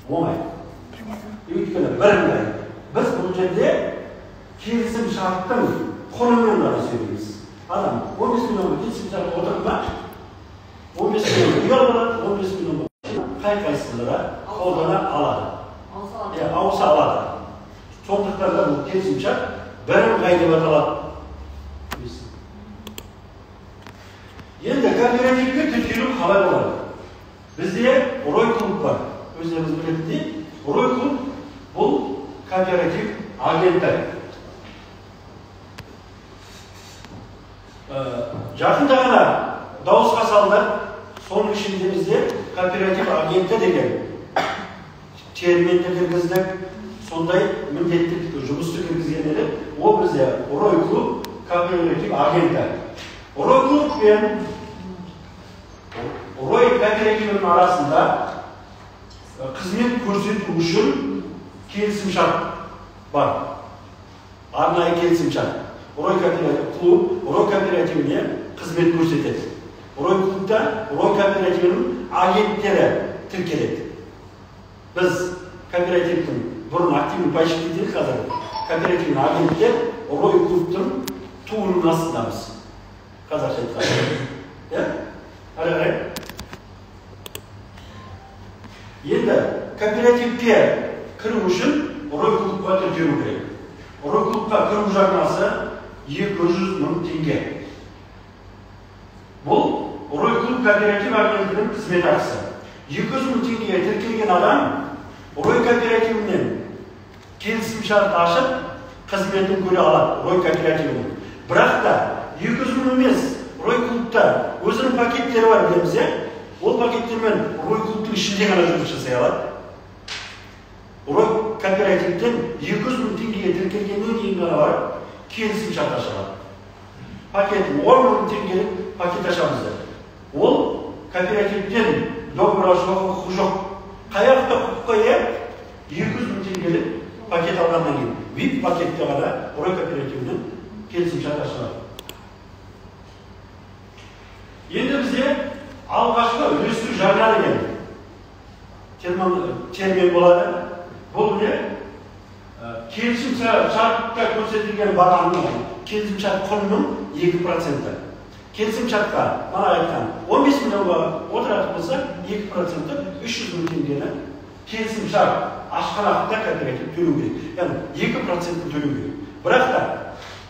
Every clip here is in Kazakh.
оңай. Өйткені бірыңғай. Біз бұл жерде келісім шарттың құнымен ғана сөйлейміз. Адам 15 миллионға келісім шарт отырып ма? 15 миллион үй алады, 15 миллион қай-қайсылары қолдана алады. Ауыса алады. Сондықтан да бұл келісім шарт бірыңғай деп аталады. Енді кооперативке тіркелу қалай болады? Бізде Рой клуб бар. Өздеріңіз білетіндей, Рой клуб бұл кооператив агенті. Жақында ғана дауысқа салды, соның ішінде бізде кооператив агенті деген терминді кіргіздік, сондай міндетті жұмысты кіргізген еді. Ол бізде Рой клуб кооператив агенті. Рой клуб пен Рой кооперативінің арасында қызмет көрсету үшін келісім шарт бар. Арнайы келісім шарт. Рой кооперативіне қызмет көрсетеді. Рой клубта Рой кооперативінің агенттері тіркеледі. Біз кооперативтің бұрын активный пайщиктері, қазір кооперативінің агенттер Рой клубтың туының астындамыз. Қазақша айтқанда. Әрі қарай. Енді кооперативке кіру үшін Рой клубқа тіркелу керек. Рой клубқа кіру жарнасы 200.000 теңге. Бұл Рой клуб кооператив агенттігінің қызмет ақысы. 200.000 теңгеге тіркелген адам Рой кооперативінен келісім шарт ашып, қызметін көре алады Рой кооперативінің. Бірақ та 200.000 емес, Рой клубта өзінің пакеттері бар, білеміз, ол пакеттермен Рой клубтың ішінде ғана жұмыс жасай алады. Рой кооперативден 200.000 теңгеге тіркелгеннен кейін ғана бар, келісім шарт ашылады. Пакет 10.000 теңгелік пакет ашамызды. Ол кооперативден договор ашуға құқы жоқ. Қаяқта құқыққа ие 200.000 теңгелік пакет алғаннан кейін VIP пакетте ғана Рой кооперативінің келісім шарт ашылады. Енді бізде алғашқы үлестіру жарна деген термин болады. Бұл не? Келісім шартта көрсетілген бағаның келісім шарт құнының 2%. Келісім шартқа, мана айтқан, 15 миллионға отыратын болса, 2% 300.000 теңгені келісім шарт ашқан уақытта кооператив төлеу керек. Яғни 2% төлеу керек. Бірақ та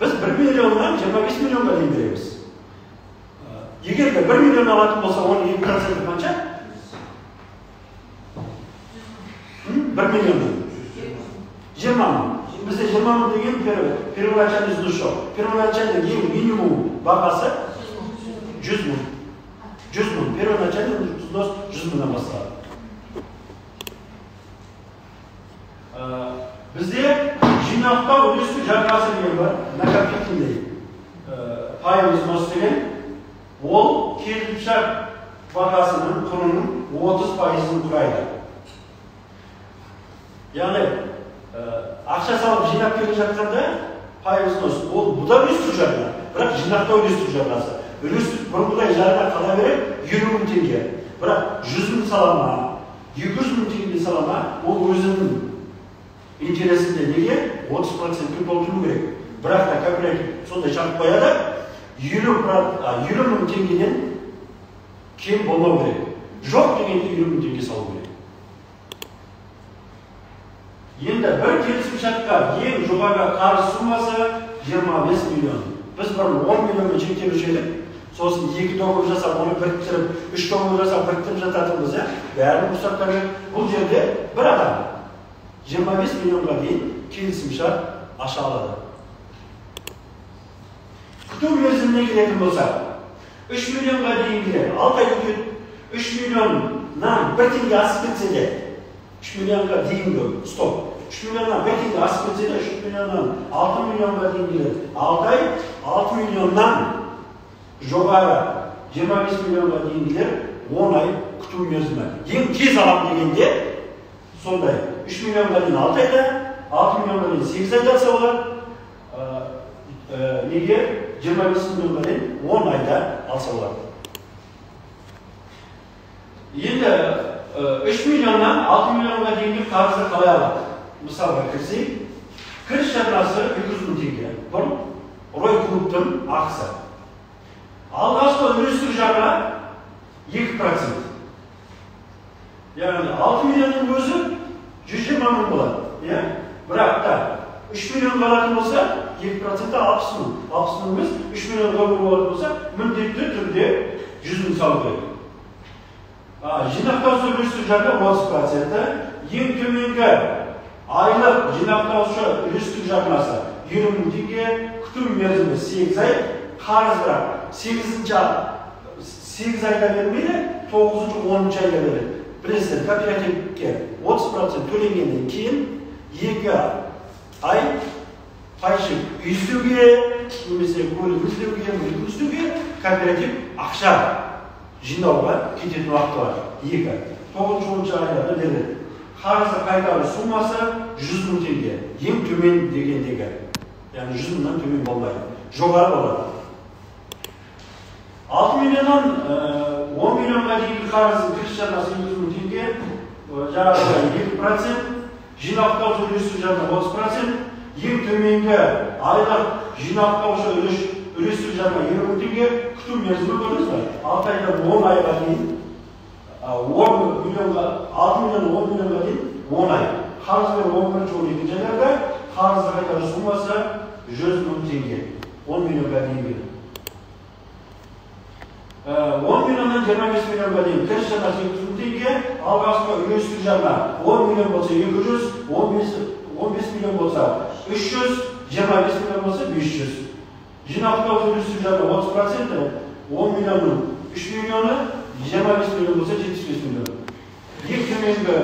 біз 1 миллионнан 25 миллионға дейін береміз. Егер де 1 миллион алатын болса, оның 2% қанша? 1 миллионнан 20 мың. Бізде 20 мың деген первоначальный взнос жоқ. Первоначальный ең минимум бағасы 100 мың. 100 мың. Первоначальный взнос 100 мыңнан басталады. Бізде жинақтау үлестіру жарнасы деген бар, накопительный пайыз взнос деген. Ол келісім шарт бағасының құнының 30%-ын құрайды. Яғни ақша салып жинап келе жатқанда пайыз взнос. Ол бұда үлестіру жарна, бірақ жинақтау үлестіру жарнасы. Бұрынғыдай жарна қала береді 20.000 теңге. Бірақ 100.000 салама, 200.000 теңге салама, ол өзінің интересінде неге 30%-ін толтыру керек. Бірақ та кооператив сондай шарт қояды, 20.000 теңгеден кем болмау керек. Жоқ дегенде 20.000 теңге салу керек. Енді бір келісім шартқа ең жоғарғы қарыз сумасы 25 миллион. Біз бұрын 10 миллионға шектелуші едік. Сосын 2 договор жасап, оны біріктіріп, 3 договор жасап, біріктіріп жататынбыз, бәрін рұқсаттар керек. Бұл жерде бір адам 25 миллионға дейін келісім шарт аша алады. Күту мерзіміне келетін болса, 3 миллионға дейін келеді. 6 ай өтеді. 3 миллионнан 1 теңге асып кетсе де, 3 миллионға дейінгі стоп. 3 миллионнан 1 теңге асып кетсе де, 3 миллионнан 6 миллионға дейін келеді. 6 ай 6 миллионнан жоғары 25 миллионға дейін келеді. 10 ай күту мерзімі. Ең тез алам дегенде, сондай 3 миллионға дейін 6 айда, 6 миллионға дейін 8 айда алса олар, неге 25 миллионға дейін 10 айда алса олар. Енді 3 milyondan 6 milyonga deyinki qarzni qalay oladi? Misolga kirsak, kirish shartnomasi 200 ming tenge. To'g'ri? Roy klubdan aqsa. Alg'ashqi investitor jarlar 2%. Yani 6 milyonun o'zi 120 ming bo'ladi. Ya, biroqda 3 milyon bo'ladigan bo'lsa, 2% 60 ming. 60 mingimiz 3 milyon dollar bo'ladigan bo'lsa, mіндетті түрде 100 ming solib qo'yadi. Жинақтаушы үлестірушілерде 30%, ең төменгі айлық жинақтаушы үлестіру жарнасы 20 мың теңге, күтім мерзімі 8 ай, қарыз бірақ 8 айда бермейді, 9-10 айда береді. Білесіздер, кооперативке 30% төленгеннен кейін 2 ай пайшық үй істеуге, немесе көлік істеуге, мүлік істеуге кооператив ақша жинауға кететін уақыты бар. 9-10 айда береді. Қарызды қайтару суммасы 100 мың теңге. Ең төмен дегендегі. Яғни 100 мыңнан төмен болмайды. Жоғары болады. 6 миллионнан 10 миллионға дейінгі қарыздың кіріс жарнасы 100 мың теңге, жаңағы 2%, жинақтаушы үлестіру жарна 30%, ең төменгі айлық жинақтаушы үлестіру жарна 20 мың теңге, күтім мерзімі көрдіңіз бе? 6 айдан 10 айға дейін, 6 миллионға дейін 10 ай. Қарыз беру 11-12 айларда қарызды қайтару суммасы 100 мың теңге. 10 миллионға дейін береді. 10 миллионнан 25 миллионға дейін кіріс жарнасы 200 мың теңге, алғашқы үлестіру жарна 10 миллион болса 200, 15 миллион болса 300, 25 миллион болса 500. Жинақтаушы үлестіру жарна 30%, 10 миллионның 3 миллионы, 25 миллион болса 75 миллион. Ең төменгі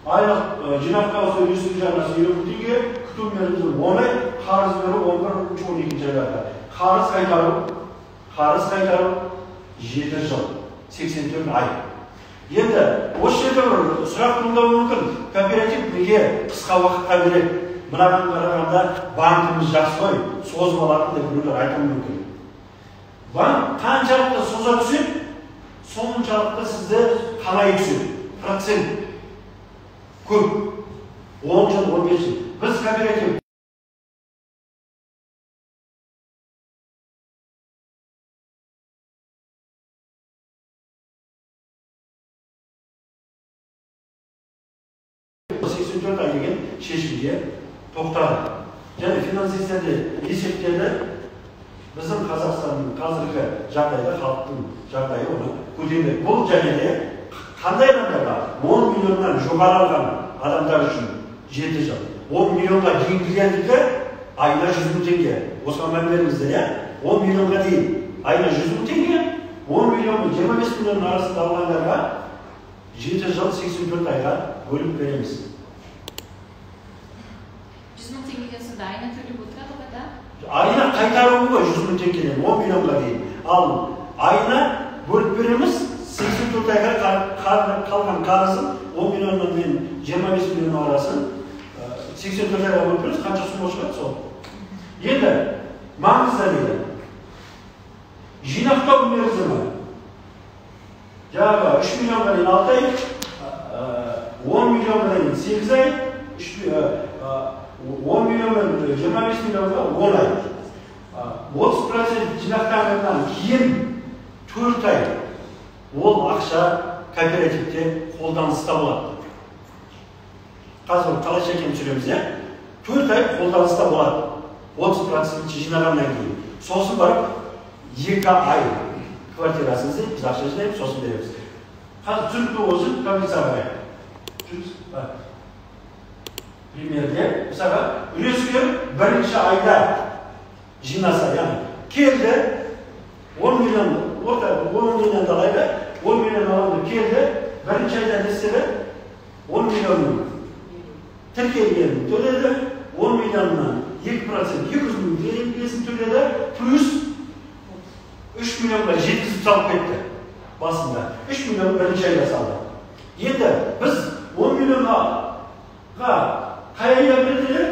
айлық жинақтаушы үлестіру жарнасы 20 мың теңге, күтім мерзімі 10 ай, қарыз беру 11-12 айларда. Қарыз қайтару 7 жыл, 84 ай. Енді, осы жерде бір сұрақ туындауы мүмкін. Кооператив неге қысқа уақытқа береді? Мынаған қарағанда банкіміз жақсы ғой, созып алатын деп біреулер айтуы мүмкін. Банк қаншалықты соза түседі, соншалықты сізді қалай түседі? Процент көп. 10 жыл, 15 жыл. Біз кооператив деген шешімге тоқтады. Және финансистерде есептеді, біздің Қазақстанның қазіргі жағдайда халықтың жағдайы оны көтермек. Бұл және де қандай адамдарға 10 миллионнан жоғары алған адамдар үшін 7 жыл. 10 миллионға дейінгілердікі айына 100 мың теңге. Осыған мән беріңіздер, иә? 10 миллионға дейін айына 100 мың теңге, 10 миллион мен 25 миллионның арасында алғандарға 7 жыл 84 айға бөліп береміз. 100 мың теңгеден сонда айына төлеп отырады ғой да? Айына қайтаруы ғой 100 мың теңгеден 10 миллионға дейін. Ал айына бөліп береміз 84 айға қалған қарызын 10 миллионнан мен 25 миллион арасын 84 айға бөліп береміз, қанша сумма шығады сол. Енді маңызды дейді. Жинақтау мерзімі жаңағы 3 миллионға дейін 6 ай, 10 миллионға дейін 8 ай, 10 миллион мен 25 миллионға 10 ай. 30% жинақтағаннан кейін 4 ай ол ақша кооперативте қолданыста болады. Қазір қалайша екенін түсіреміз, иә? 4 ай қолданыста болады. 30% жинағаннан кейін. Сосын барып 2 ай квартирасыңызды біз ақша жинаймыз, сосын береміз. Қазір түсінікті болсын, таблицаға қарайық. Примерде, мысалға, үлескер бірінші айда жинаса, яғни келді, 10 миллион алайды, 10 миллион алынды келді, бірінші айда нестеді, 10 миллионның тіркелгенін төледі, 10 миллионнан 2%, 200 мың теңгесін төледі, плюс 3 миллионға жеткізіп салып кетті басында. 3 миллион бірінші айда салды. Енді біз 10 миллионға қай айда берділер?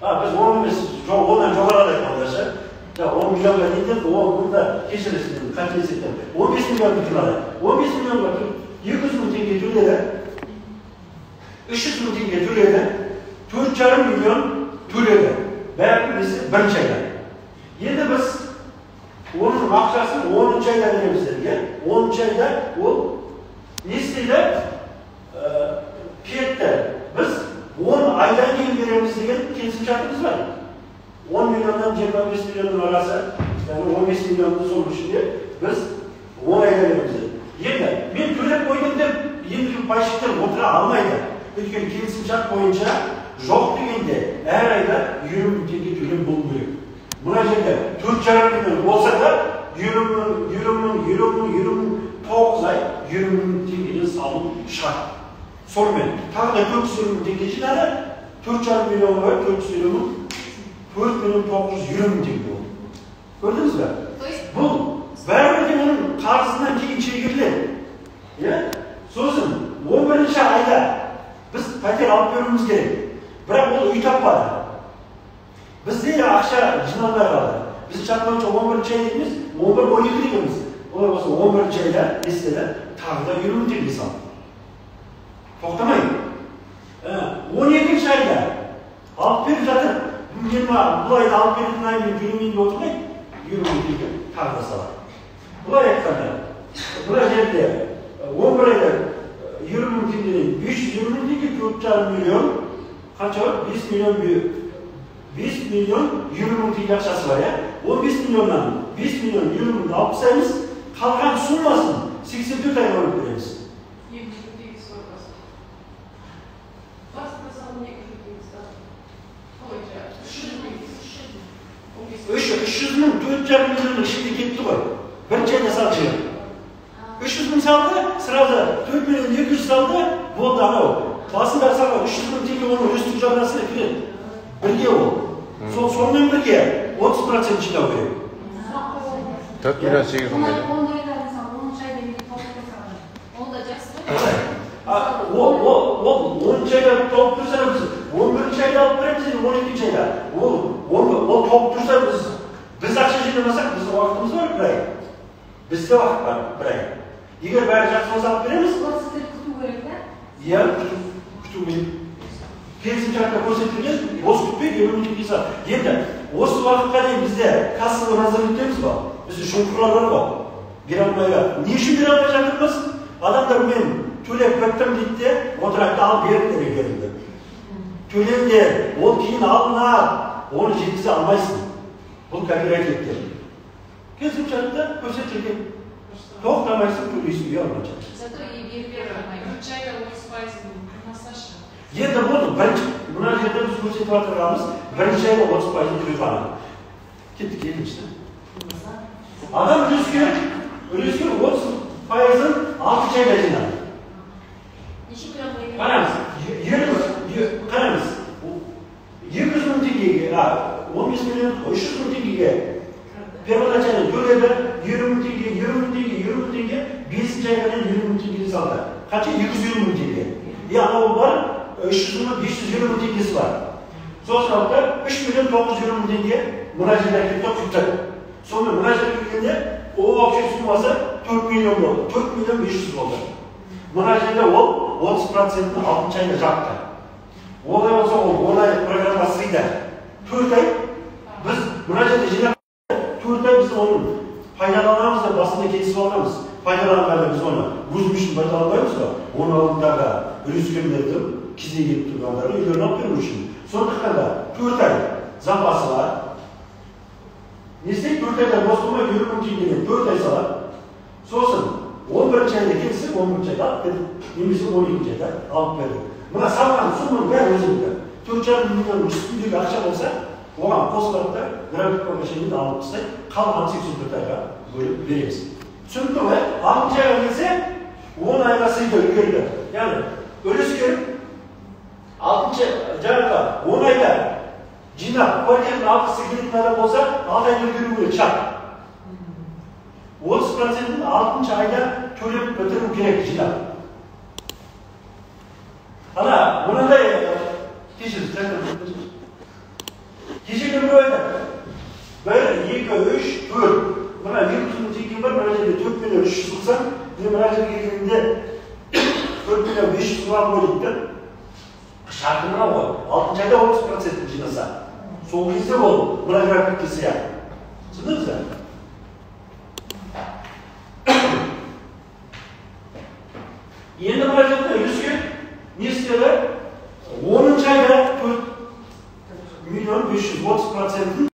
Біз 10 емес, онан жоғарыда айтқандашы. 10 миллионға дейін, бұнда кешіресізден, қателесеттен. 15 миллион тұрады. 15 миллионға 200 ming tenge to'laydi, 300 ming tenge to'laydi, 4,5 million to'laydi. Balki bizni birinchi ayda. Endi biz onun akçasını 10. ayda veremiz derken, 10. ayda o nesliyle fiyette biz 10 aydan keyin veremiz degan kelisimşartımız var. 10 milyondan 25 milyonun arası, yani 15 milyonun sormuş diye biz 10 ayda veremiz. Endi men to'lab qo'ydim deb endi başlıklar o'tira almaydi. Çünkü kelisimşart boyunca yok degende her ayda 20 ming tenge to'lab bo'lishi kerak. Buna жерде 4,5 milyon olsa da 9 ay 20 ming tengeden salım şart. Sonradan tağda 400 ming tenge jinadı, 4,5 milyon var, 400 milyon 4 milyon 920 ming tenge oldu. Gördünüz mü? Bu bari onun karşısından keyin çekildi. Ya? So'zim 11. ayda biz pater alıp vermemiz gerek. Bırak o uy tapmadı. Bizde akşa jinalmay kaldı. Biz çakmanca 11. ay deymiz, 11-12 deymiz. Olar olsa 11. ayda listede tağda 20 tenge saldı. To'xtamayın. 12. ayda alıp verip zaten bu ayda alıp verip ayını to'lamayın deb o'tirmay 20 tenge tağda saldı. Bular aytganda, bular жерде 11 ayda 20 ming tengeden 520 ming tenge 4,5 milyon qancha var? 5 milyon 20 ming tenge akçası var ya. 15 milyondan 5 milyon 20 ming alıp sayımız kalkan sunmasın. 84 ay alıp veririz. 300 ming 4,5 milyonluk şimdi gitti var. Bir ayda salçı. 300 ming saldı, sırada 4 milyon 200 saldı, oldu ana o. Basında saldı 300 ming tenge onun üstü canlasına girer. Birge o. Sonundan birge 30% jinav kerak. 4 milyon 800 ming. O 10 ayda top dursa biz 11. ayda alıp veremiz, 12. ayda. O top dursa biz akça jinamasak bizim vaktimiz var bir ay. Bizde vakt var bir ay. Eğer bari жақсы olsa alıp veremiz. Ya kütümeyin. Kelisimşartта көрсөтүлгөн, осы күтпей 20 ming tenge салды. Endi осы vaqtga дейін bizde kassada nazar etemiz ba? Bizde şunkurlar var ba? Bere almayga. Ne үшін bere almay жатырмыз? Adamlar men төлеп көптім дейді де, отыракта алып беріп деп келді. Төлемдер, ол кейін алынар, оны жеткізе алмайсың. Бұл кооперативтер. Kelisимшартта көрсөтүлгөн. Тоқтамайсың, төлейсің, үй алмайсың. Зато и бербер алмайм. 3 айда 30% насаша. Endi bo'ldi, birinchi buna yerda biz ko'rsatib o'tirganmiz, birinchi ayda 30% to'lay qoladi. Ketdik kelishdi. Adam ulesga 30%'ın 6 ayda jinadi. Qaramiz, qaramiz. 200 ming tengega, 15 milyon, 300 ming tengega pervodachani to'laydi, 20 ming tenge, 20 ming tenge, 20 ming tenge, 5. aygadan 20 ming tenge saldi. Qancha? 220 ming tenge. Yani o var 520 ming tengesi var. Sonuçta 3 milyon 920 ming tenge müracaatlarga tuttu. Sonra müracaat etganda o akça summasi 4 milyon oldu. 4 milyon 500 oldu. Müracaatta o 30%'ni 6 ayda yaptı. Olay olsa o olay programmasıyla 4 ay biz müracaatı jinab 4 ay biz onun faydalanamız da basında kesip alamiz. Faydalanmada biz onu o'zimiz uchun faydalanmaymiz da onu aldığında ülüskünlerdi, kiziye gelip turganları uylarını alıp vermiş. Sonuçta 4 ay zapası var. Nesnek 4 ayda bozulma yürümün tengeden 4 ay salar. So'sin 11. ayda kelsa 11. ayda alıp verdik. Nemisi 12. ayda alıp verdik. Buna salgan summanın bari o'zimizda. 4,5 milyon üstündeki akça olsa oğan postlarında grafik programı alıp ise kalan 84 ayga bölüp veririz. Çünkü o 6. ayga gelse 10 ayga sıydı ülkerdi. Yani ölüskün 6. ayga 10 ayda jinap kvartiranın altısı gidip adam olsa 6 ayda ülkerdi şart. 30%'nin 6. ayda төлеп götürüm gerek jinap. Ana buna da teşhis Kişinin böyle 1, 2, 3, 4 buna 100 ming tenge var, müracaat 4 milyon 390 müracaat geldiğinde болуйды. Şartına o. 6. ayda 30% жинаса. Сол кезде ол мына графикке сияды. Түсіндіңіз бе? Енді мына жерде үлеске не істеді? 10. айда 4 миллион 530%-ын